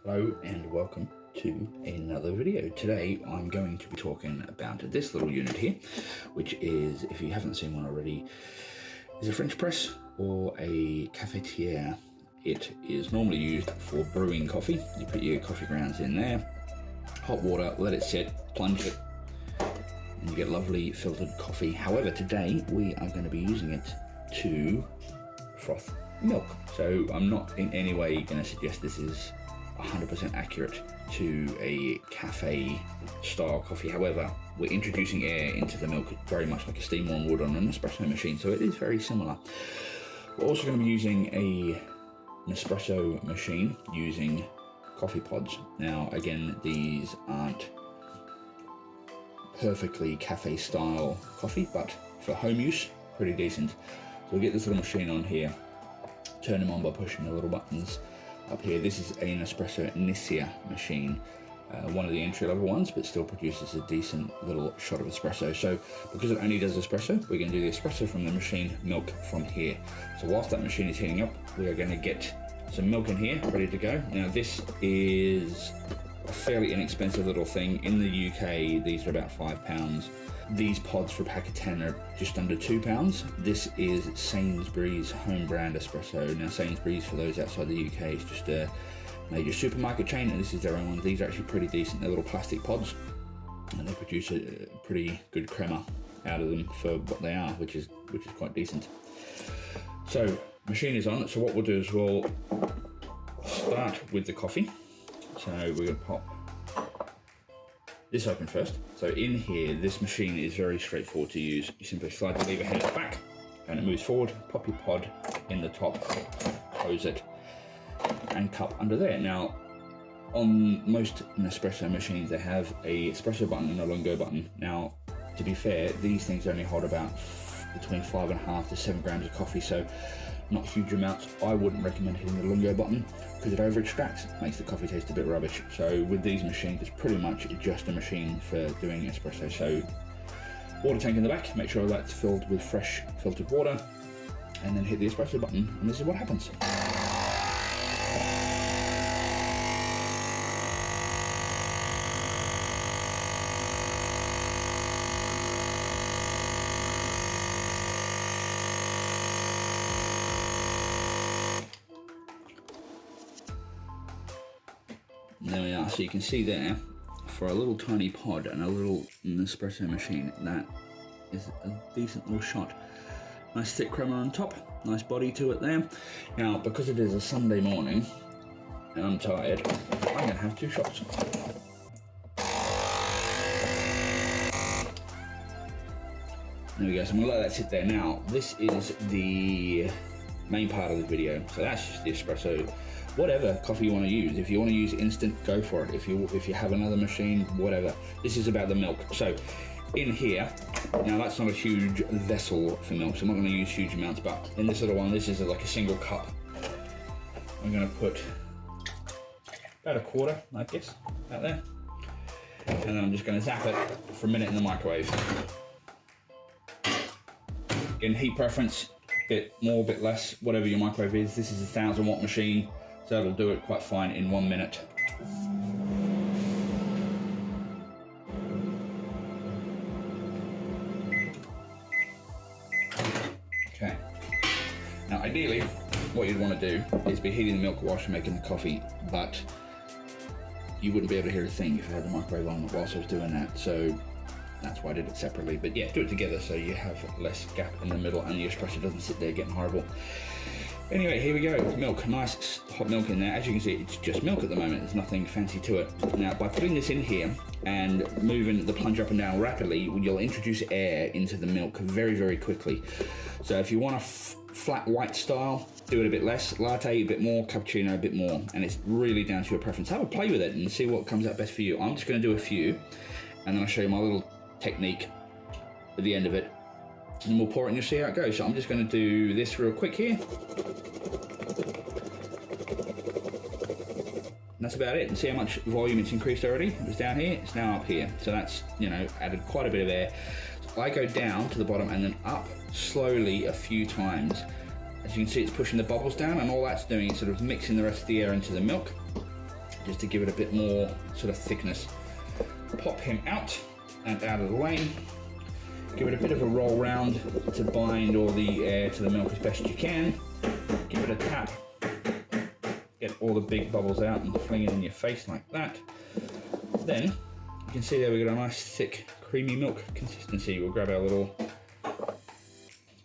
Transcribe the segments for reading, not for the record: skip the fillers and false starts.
Hello and welcome to another video. Today I'm going to be talking about this little unit here, which is, if you haven't seen one already, is a French press or a cafetiere. It is normally used for brewing coffee. You put your coffee grounds in there, hot water, let it sit, plunge it, and you get lovely filtered coffee. However, today we are going to be using it to froth milk. So I'm not in any way going to suggest this is 100% accurate to a cafe style coffee. However, we're introducing air into the milk very much like a steam one would on an espresso machine, so it is very similar. We're also going to be using an espresso machine using coffee pods. Now again, these aren't perfectly cafe style coffee, but for home use, pretty decent. So we'll get this little machine on here, turn them on by pushing the little buttons up here. This is an espresso Inicia machine, one of the entry-level ones, but still produces a decent little shot of espresso. So because it only does espresso, we're going to do the espresso from the machine, milk from here. So whilst that machine is heating up, we are going to get some milk in here ready to go. Now this is a fairly inexpensive little thing. In the UK, these are about £5. These pods for a pack of 10 are just under £2. This is Sainsbury's home brand espresso. Now Sainsbury's, for those outside the UK, is just a major supermarket chain, and this is their own one. These are actually pretty decent. They're little plastic pods, and they produce a pretty good crema out of them for what they are, which is quite decent. So machine is on. So what we'll do is we'll start with the coffee. So we're going to pop this open first. So in here, this machine is very straightforward to use. You simply slide the lever head back and it moves forward, pop your pod in the top, close it, and cup under there. Now, on most Nespresso machines, they have a espresso button and a lungo button. Now, to be fair, these things only hold about between 5.5 to 7 grams of coffee, so not huge amounts. I wouldn't recommend hitting the lungo button because it over extracts, makes the coffee taste a bit rubbish. So with these machines, it's pretty much just a machine for doing espresso. So water tank in the back, make sure that's filled with fresh filtered water, and then hit the espresso button, and this is what happens. There we are. So you can see there, for a little tiny pod and a little espresso machine, that is a decent little shot. Nice thick crema on top, nice body to it there. Now, because it is a Sunday morning and I'm tired, I'm going to have 2 shots. There we go. So I'm going to let that sit there. Now, this is the main part of the video. So that's just the espresso. Whatever coffee you want to use. If you want to use instant, go for it. If you have another machine, whatever. This is about the milk. So in here, now that's not a huge vessel for milk, so I'm not going to use huge amounts, but in this little one, this is like a single cup. I'm going to put about 1/4, I guess, out there. And then I'm just going to zap it for a minute in the microwave. Again, heat preference, bit more, bit less, whatever your microwave is. This is a 1000-watt machine, so it'll do it quite fine in 1 minute. Okay. Now ideally, what you'd want to do is be heating the milk whilst you're making the coffee, but you wouldn't be able to hear a thing if you had the microwave on whilst I was doing that, so that's why I did it separately. But yeah, do it together so you have less gap in the middle and the espresso doesn't sit there getting horrible. Anyway, here we go. Milk, nice hot milk in there. As you can see, it's just milk at the moment. There's nothing fancy to it. Now, by putting this in here and moving the plunger up and down rapidly, you'll introduce air into the milk very, very quickly. So if you want a flat white style, do it a bit less. Latte, a bit more. Cappuccino, a bit more. And it's really down to your preference. Have a play with it and see what comes out best for you. I'm just going to do a few, and then I'll show you my little technique at the end of it. And then we'll pour it and you'll see how it goes. So I'm just going to do this real quick here. And that's about it. And see how much volume it's increased already? It was down here, it's now up here. So that's, added quite a bit of air. So I go down to the bottom and then up slowly a few times. As you can see, it's pushing the bubbles down, and all that's doing is sort of mixing the rest of the air into the milk just to give it a bit more sort of thickness. Pop him out and out of the way. Give it a bit of a roll round to bind all the air to the milk as best you can. Give it a tap. Get all the big bubbles out and fling it in your face like that. Then you can see there we've got a nice thick creamy milk consistency. We'll grab our little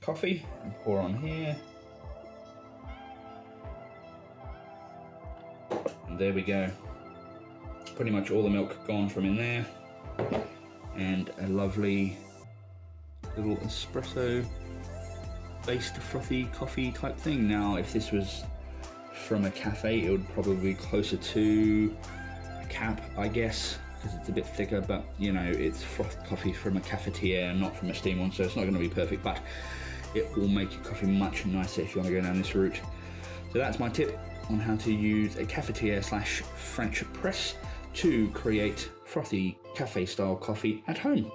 coffee and pour on here. And there we go. Pretty much all the milk gone from in there. And a lovely little espresso based frothy coffee type thing. Now if this was from a cafe, it would probably be closer to a cap, I guess, because it's a bit thicker, but you know, it's froth coffee from a cafetiere, not from a steam one, so it's not going to be perfect, but it will make your coffee much nicer if you want to go down this route. So that's my tip on how to use a cafetiere / French press to create frothy cafe style coffee at home.